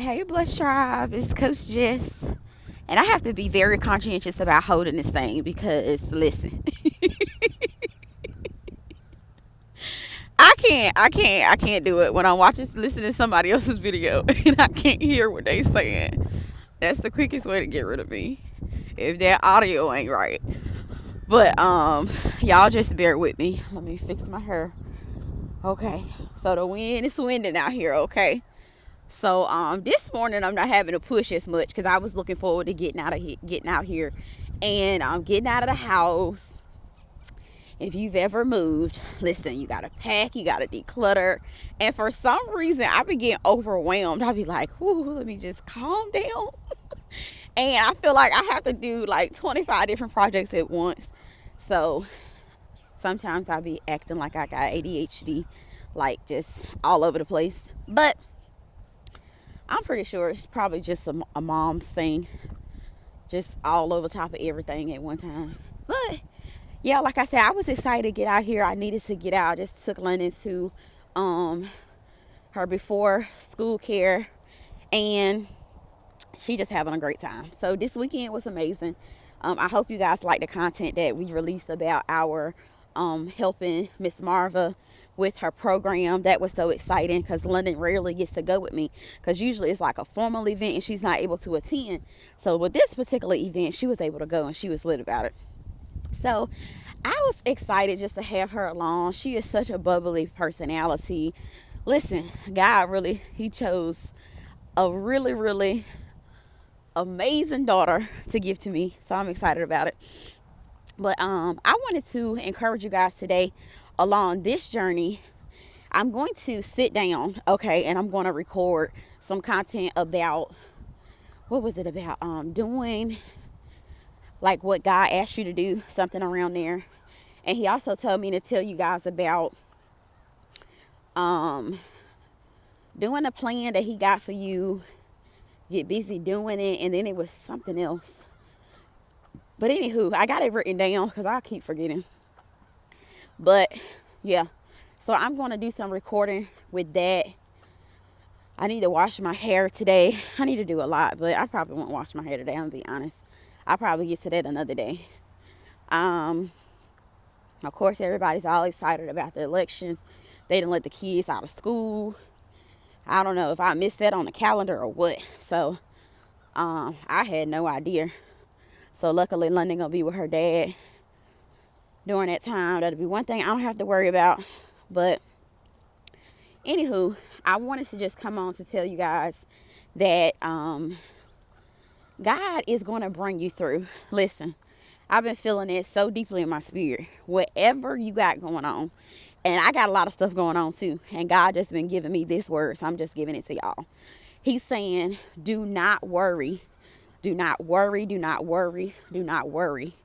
Hey, Blush Tribe, it's Coach Jess. And I have to be very conscientious about holding this thing because, listen, I can't do it when I'm listening to somebody else's video and I can't hear what they saying. That's the quickest way to get rid of me if that audio ain't right. But, y'all just bear with me. Let me fix my hair. Okay, so the wind is winding out here, okay? So this morning I'm not having to push as much because I was looking forward to getting out here, and I'm getting out of the house. If you've ever moved, listen, you gotta pack, you gotta declutter, and for some reason I be getting overwhelmed. I be like, "Ooh, let me just calm down," and I feel like I have to do like 25 different projects at once. So sometimes I be acting like I got ADHD, like just all over the place, but I'm pretty sure it's probably just a mom's thing. Just all over top of everything at one time. But, yeah, like I said, I was excited to get out here. I needed to get out. I just took London to her before school care. And she just having a great time. So, this weekend was amazing. I hope you guys like the content that we released about our helping Miss Marva with her program. That was so exciting because London rarely gets to go with me because usually it's like a formal event and she's not able to attend. So with this particular event, she was able to go and she was lit about it. So I was excited just to have her along. She is such a bubbly personality. Listen, God really, he chose a really, really amazing daughter to give to me. So I'm excited about it. But I wanted to encourage you guys today along this journey. I'm going to sit down, okay, and I'm going to record some content about, what was it about? Doing like what God asked you to do, something around there. And he also told me to tell you guys about doing a plan that he got for you. Get busy doing it. And then it was something else. But anywho, I got it written down because I keep forgetting. But yeah, so I'm going to do some recording with that. I need to wash my hair today. I need to do a lot, but I probably won't wash my hair today, I'm going to be honest. I'll probably get to that another day. Of course, everybody's all excited about the elections. They didn't let the kids out of school. I don't know if I missed that on the calendar or what. So I had no idea. So luckily, London going to be with her dad during that time. That'll be one thing I don't have to worry about. But anywho, I wanted to just come on to tell you guys that God is going to bring you through. Listen, I've been feeling it so deeply in my spirit. Whatever you got going on, and I got a lot of stuff going on too, and God just been giving me this word, so I'm just giving it to y'all. He's saying, do not worry. Do not worry, do not worry, do not worry.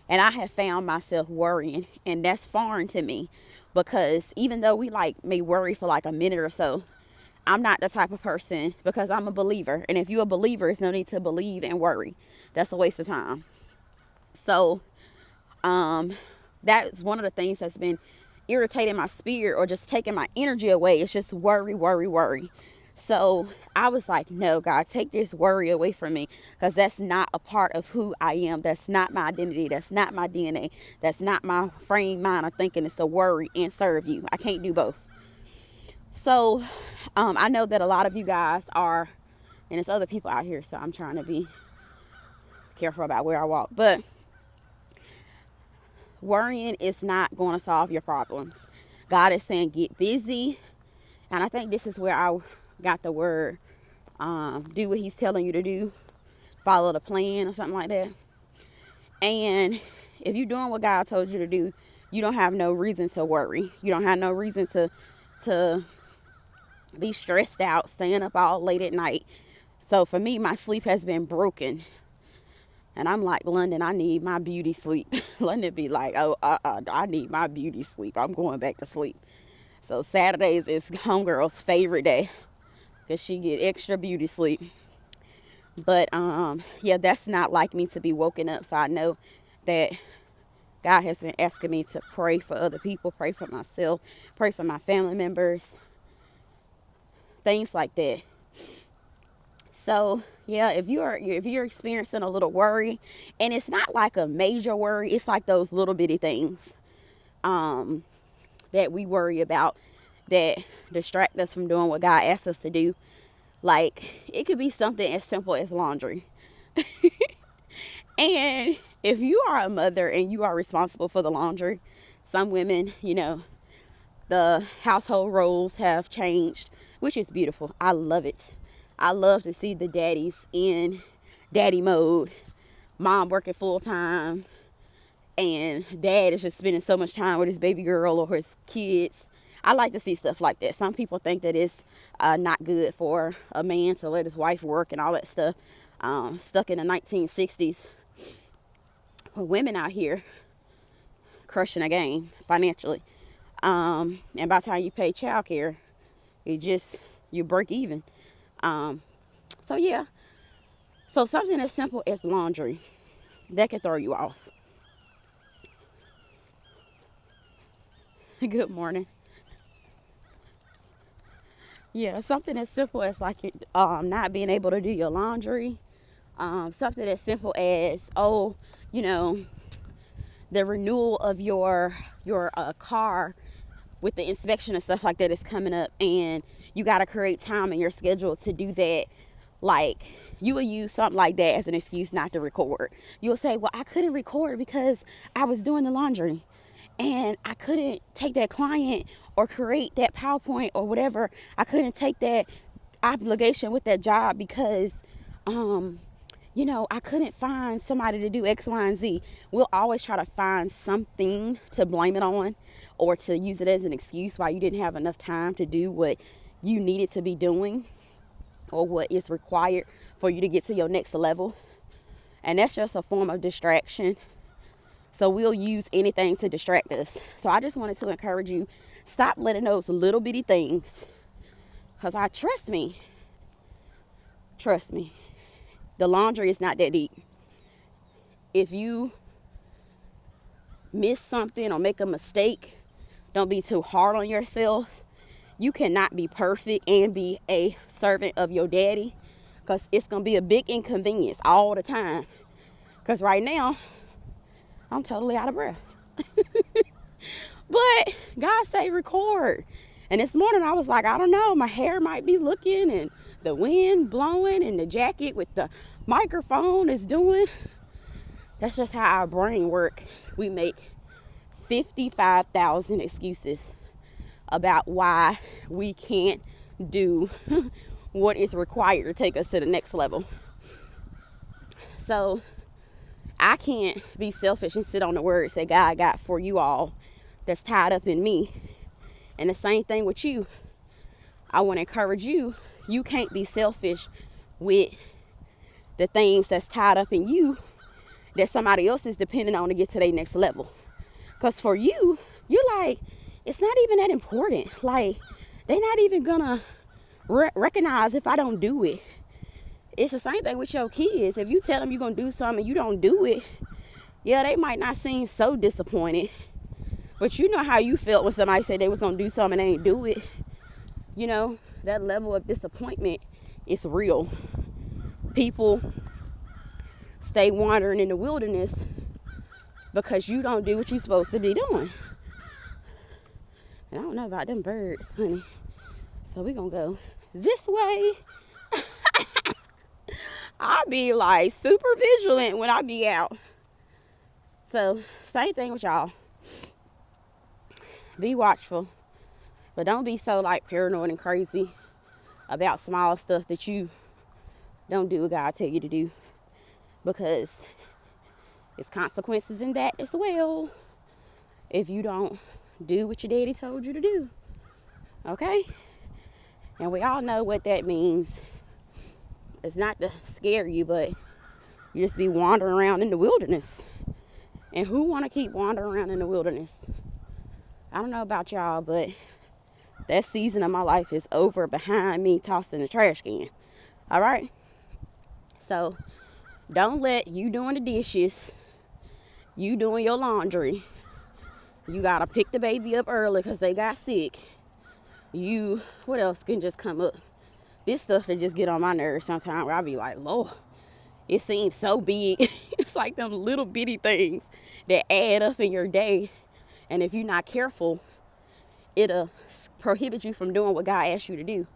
And I have found myself worrying, and that's foreign to me because even though we may worry for like a minute or so, I'm not the type of person because I'm a believer. And if you're a believer, it's no need to believe and worry. That's a waste of time. So that's one of the things that's been irritating my spirit or just taking my energy away. It's just worry, worry, worry. So I was like, no, God, take this worry away from me because that's not a part of who I am. That's not my identity. That's not my DNA. That's not my frame mind of thinking. It's to worry and serve you. I can't do both. So I know that a lot of you guys are, and there's other people out here, so I'm trying to be careful about where I walk. But worrying is not going to solve your problems. God is saying get busy. And I think this is where I got the word, do what he's telling you to do, follow the plan or something like that. And if you're doing what God told you to do, you don't have no reason to worry. You don't have no reason to be stressed out, staying up all late at night. So for me, my sleep has been broken. And I'm like, London, I need my beauty sleep. London be like, I need my beauty sleep. I'm going back to sleep. So Saturdays is homegirl's favorite day because she get extra beauty sleep. But yeah, that's not like me to be woken up. So I know that God has been asking me to pray for other people, pray for myself, pray for my family members, things like that. So yeah, if you're experiencing a little worry, and it's not like a major worry, it's like those little bitty things that we worry about that distract us from doing what God asks us to do. Like, it could be something as simple as laundry. And if you are a mother and you are responsible for the laundry, some women, the household roles have changed, which is beautiful. I love it. I love to see the daddies in daddy mode, mom working full time, and dad is just spending so much time with his baby girl or his kids. I like to see stuff like that. Some people think that it's not good for a man to let his wife work and all that stuff. Stuck in the 1960s. But women out here crushing a game financially. And by the time you pay child care, you break even. So yeah. So something as simple as laundry, that can throw you off. Good morning. Yeah, something as simple as like not being able to do your laundry. Something as simple as, the renewal of your car with the inspection and stuff like that is coming up, and you got to create time in your schedule to do that. Like, you will use something like that as an excuse not to record. You'll say, well, I couldn't record because I was doing the laundry, and I couldn't take that client or create that PowerPoint or whatever. I couldn't take that obligation with that job because I couldn't find somebody to do X, Y, and Z. We'll always try to find something to blame it on or to use it as an excuse why you didn't have enough time to do what you needed to be doing or what is required for you to get to your next level. And that's just a form of distraction. So we'll use anything to distract us. So I just wanted to encourage you, stop letting those little bitty things, because trust me, the laundry is not that deep. If you miss something or make a mistake, don't be too hard on yourself. You cannot be perfect and be a servant of your daddy, because it's going to be a big inconvenience all the time. Because right now, I'm totally out of breath. But God say record. And this morning I was like, I don't know, my hair might be looking and the wind blowing and the jacket with the microphone is doing. That's just how our brain work. We make 55,000 excuses about why we can't do what is required to take us to the next level. So I can't be selfish and sit on the words that God got for you all that's tied up in me. And the same thing with you. I want to encourage you. You can't be selfish with the things that's tied up in you that somebody else is depending on to get to their next level. Because for you, you're like, it's not even that important. Like, they're not even gonna recognize if I don't do it. It's the same thing with your kids. If you tell them you're gonna do something and you don't do it, yeah, they might not seem so disappointed. But you know how you felt when somebody said they was gonna do something and they ain't do it. You know, that level of disappointment is real. People stay wandering in the wilderness because you don't do what you're supposed to be doing. And I don't know about them birds, honey. So we gonna go this way. I be like super vigilant when I be out. So same thing with y'all. Be watchful, but don't be so like paranoid and crazy about small stuff that you don't do what God tell you to do, because there's consequences in that as well if you don't do what your daddy told you to do. Okay? And we all know what that means. It's not to scare you, but you just be wandering around in the wilderness. And who want to keep wandering around in the wilderness? I don't know about y'all, but that season of my life is over behind me, tossed in the trash can. All right? So don't let you doing the dishes, you doing your laundry, you got to pick the baby up early because they got sick. What else can just come up? this stuff that just get on my nerves sometimes, where I be like, Lord, it seems so big. It's like them little bitty things that add up in your day. And if you're not careful, it'll prohibit you from doing what God asked you to do.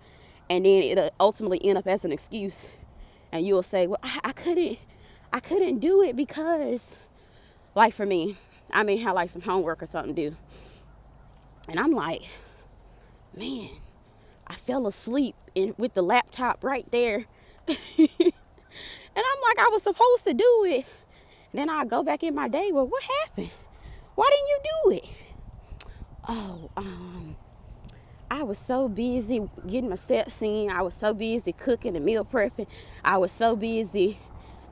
And then it'll ultimately end up as an excuse. And you'll say, well, I couldn't do it because, like for me, I may have like some homework or something to do. And I'm like, man, I fell asleep with the laptop right there. And I'm like, I was supposed to do it. Then I go back in my day, well, what happened? Why didn't you do it? Oh, I was so busy getting my steps in. I was so busy cooking and meal prepping. I was so busy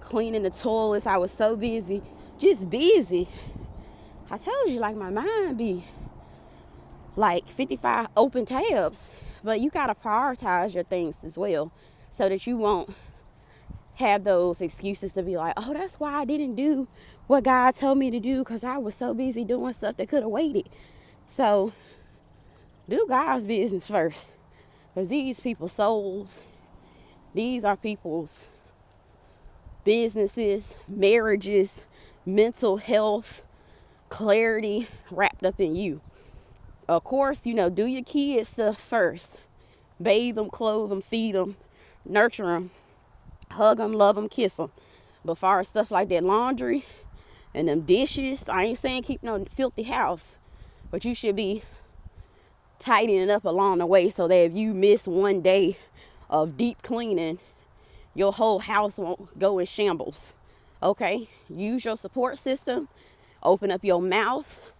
cleaning the toilets. I was so busy, just busy. I told you, like, my mind be like 55 open tabs. But you got to prioritize your things as well so that you won't have those excuses to be like, oh, that's why I didn't do what God told me to do because I was so busy doing stuff that could have waited. So do God's business first, because these people's souls, these are people's businesses, marriages, mental health, clarity wrapped up in you. Of course, do your kids stuff first. Bathe them, clothe them, feed them, nurture them, hug them, love them, kiss them. But far as stuff like that laundry and them dishes, I ain't saying keep no filthy house, but you should be tidying up along the way so that if you miss one day of deep cleaning, your whole house won't go in shambles. Okay? Use your support system. Open up your mouth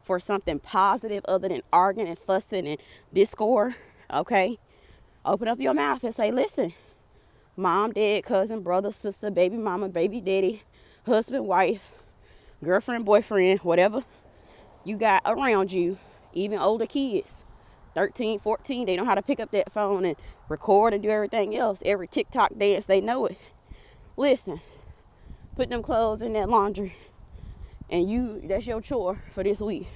for something positive other than arguing and fussing and discord. Okay? Open up your mouth and say, listen, mom, dad, cousin, brother, sister, baby mama, baby daddy, husband, wife, girlfriend, boyfriend, whatever you got around you, even older kids, 13, 14, they know how to pick up that phone and record and do everything else. Every TikTok dance, they know it. Listen, put them clothes in that laundry, and that's your chore for this week.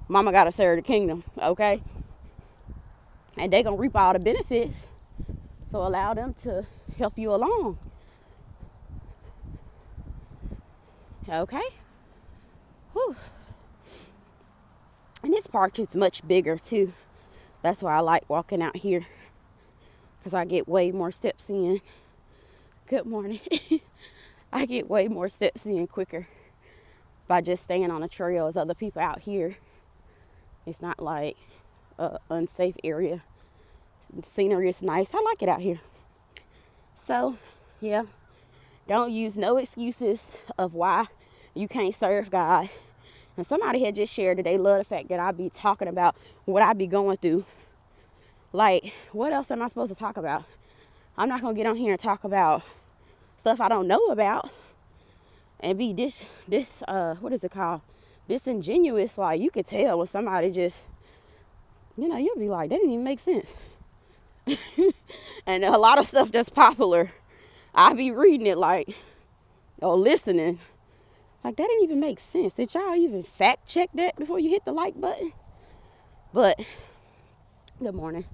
Mama got to serve the kingdom, okay? And they going to reap all the benefits, so allow them to help you along. Okay? Whew. And this park is much bigger too. That's why I like walking out here, because I get way more steps in. Good morning. I get way more steps in quicker by just staying on the trail as other people out here. It's not like an unsafe area. The scenery is nice. I like it out here. So, yeah, don't use no excuses of why you can't serve God. And somebody had just shared that they love the fact that I be talking about what I be going through. Like, what else am I supposed to talk about? I'm not going to get on here and talk about stuff I don't know about and be what is it called? Disingenuous. Like, you could tell when somebody just, you'll be like, that didn't even make sense. And a lot of stuff that's popular, I be reading it like, or listening. Like, that didn't even make sense. Did y'all even fact check that before you hit the like button? But, good morning.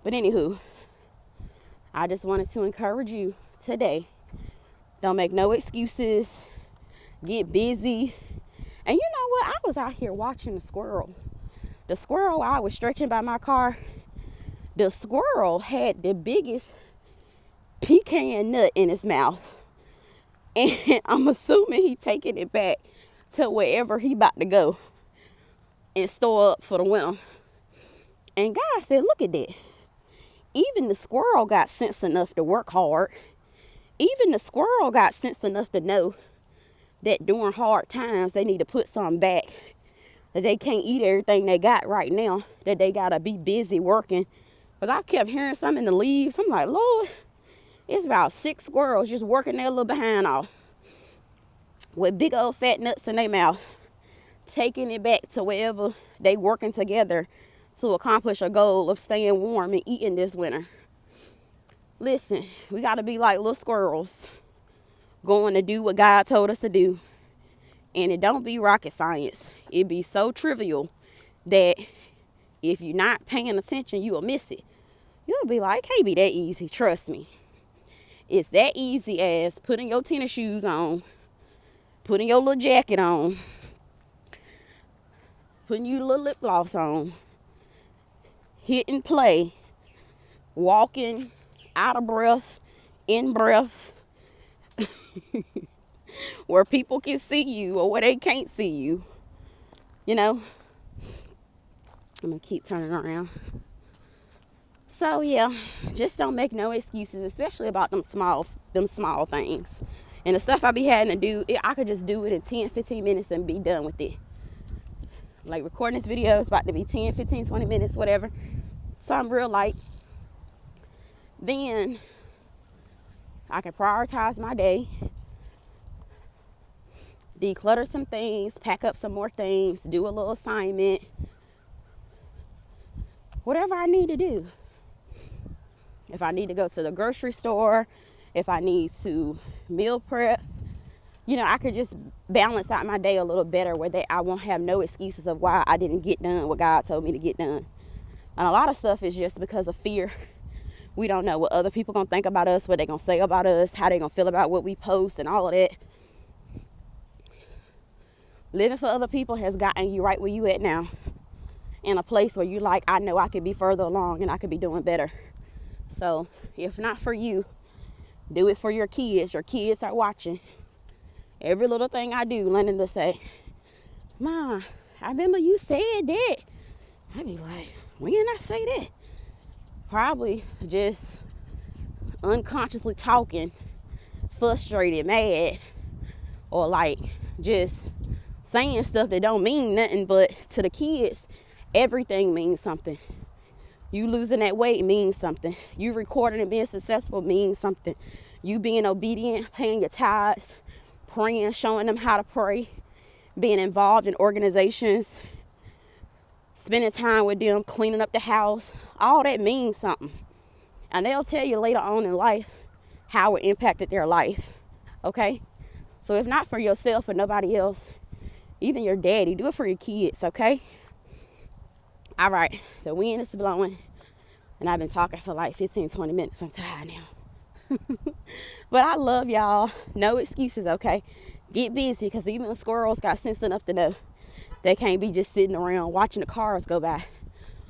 But anywho, I just wanted to encourage you today. Don't make no excuses. Get busy. And you know what? I was out here watching a squirrel. The squirrel I was stretching by my car, the squirrel had the biggest pecan nut in his mouth. And I'm assuming he taking it back to wherever he about to go and store up for the winter. And God said, look at that. Even the squirrel got sense enough to work hard. Even the squirrel got sense enough to know that during hard times, they need to put something back. That they can't eat everything they got right now. That they got to be busy working. Because I kept hearing something in the leaves. I'm like, Lord, it's about 6 squirrels just working their little behind off. With big old fat nuts in their mouth. Taking it back to wherever they working together to accomplish a goal of staying warm and eating this winter. Listen, we got to be like little squirrels going to do what God told us to do. And it don't be rocket science. It be so trivial that if you're not paying attention, you will miss it. You'll be like, can't be that easy. Trust me. It's that easy as putting your tennis shoes on, putting your little jacket on, putting your little lip gloss on, hitting play, walking out of breath, in breath, where people can see you or where they can't see you. You know, I'm going to keep turning around. So, yeah, just don't make no excuses, especially about them small things. And the stuff I be having to do, I could just do it in 10, 15 minutes and be done with it. Like recording this video is about to be 10, 15, 20 minutes, whatever. So I'm real light. Then I can prioritize my day, declutter some things, pack up some more things, do a little assignment, whatever I need to do. If I need to go to the grocery store, if I need to meal prep, you know, I could just balance out my day a little better where I won't have no excuses of why I didn't get done what God told me to get done. And a lot of stuff is just because of fear. We don't know what other people gonna think about us, what they gonna say about us, how they gonna feel about what we post and all of that. Living for other people has gotten you right where you at now, in a place where you like, I know I could be further along and I could be doing better. So if not for you, do it for your kids. Your kids are watching. Every little thing I do, Lennon will say, Mom, I remember you said that. I be like, when did I say that? Probably just unconsciously talking, frustrated, mad, or like just saying stuff that don't mean nothing, but to the kids, everything means something. You losing that weight means something. You recording and being successful means something. You being obedient, paying your tithes, praying, showing them how to pray, being involved in organizations, spending time with them, cleaning up the house, all that means something. And they'll tell you later on in life how it impacted their life, okay? So if not for yourself or nobody else, even your daddy, do it for your kids, okay? All right, the wind is blowing, and I've been talking for like 15, 20 minutes. I'm tired now. But I love y'all. No excuses, okay? Get busy, because even the squirrels got sense enough to know they can't be just sitting around watching the cars go by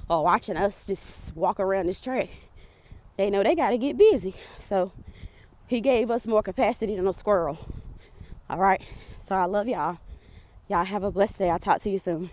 or watching us just walk around this track. They know they got to get busy. So he gave us more capacity than a squirrel. All right? So I love y'all. Y'all have a blessed day. I'll talk to you soon.